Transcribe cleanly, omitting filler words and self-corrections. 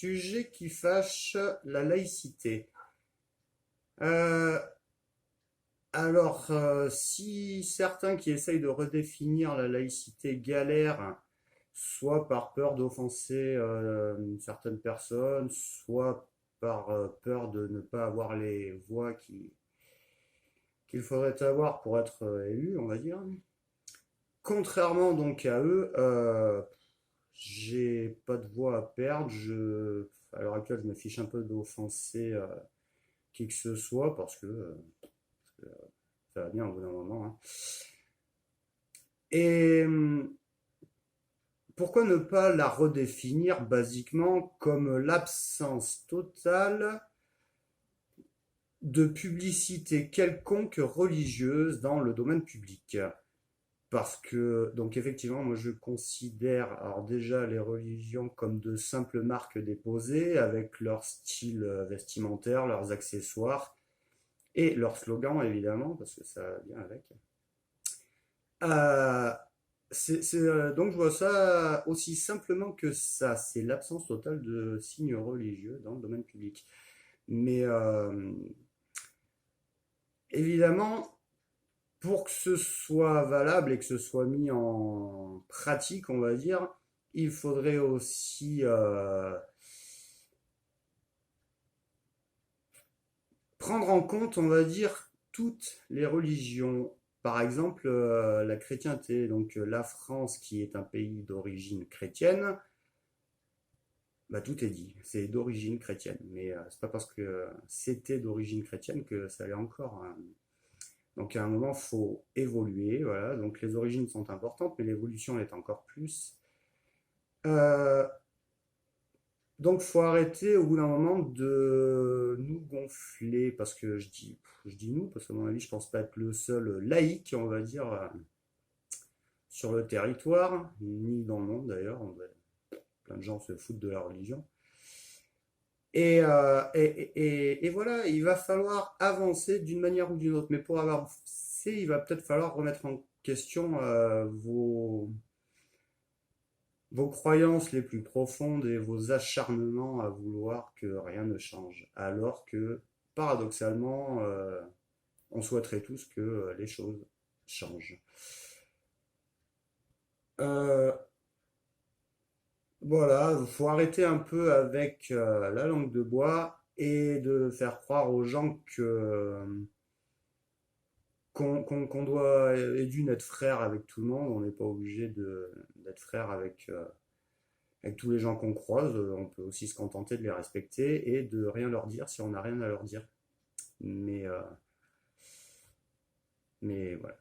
sujet qui fâche, la laïcité. Euh, si certains qui essayent de redéfinir la laïcité galèrent, soit par peur d'offenser certaines personnes, soit par peur de ne pas avoir les voix qu'il faudrait avoir pour être élu, on va dire. Contrairement donc à eux, j'ai pas de voix à perdre. À l'heure actuelle, je me fiche un peu d'offenser qui que ce soit parce que ça va bien au bout d'un moment, hein. Et pourquoi ne pas la redéfinir basiquement comme l'absence totale de publicité quelconque religieuse dans le domaine public? Parce que, donc effectivement, moi je considère alors déjà les religions comme de simples marques déposées avec leur style vestimentaire, leurs accessoires et leurs slogans évidemment, parce que ça vient avec. Euh, donc je vois ça aussi simplement que ça, c'est l'absence totale de signes religieux dans le domaine public. Mais évidemment, pour que ce soit valable et que ce soit mis en pratique, on va dire, il faudrait aussi prendre en compte, on va dire, toutes les religions. Par exemple, la chrétienté, donc la France qui est un pays d'origine chrétienne, bah, tout est dit, c'est d'origine chrétienne. Mais c'est pas parce que c'était d'origine chrétienne que ça l'est encore, hein. Donc à un moment, il faut évoluer, voilà. Donc les origines sont importantes, mais l'évolution est encore plus. Euh, donc faut arrêter au bout d'un moment de nous gonfler, parce que je dis nous, parce qu'à mon avis, je pense pas être le seul laïc, on va dire, sur le territoire, ni dans le monde d'ailleurs. Plein de gens se foutent de la religion. Et voilà, il va falloir avancer d'une manière ou d'une autre. Mais pour avancer, il va peut-être falloir remettre en question vos croyances les plus profondes et vos acharnements à vouloir que rien ne change. Alors que, paradoxalement, on souhaiterait tous que les choses changent. Euh, voilà, il faut arrêter un peu avec la langue de bois et de faire croire aux gens qu'on doit et dû être frère avec tout le monde. On n'est pas obligé d'être frère avec tous les gens qu'on croise. On peut aussi se contenter de les respecter et de rien leur dire si on n'a rien à leur dire. Mais, euh, mais voilà.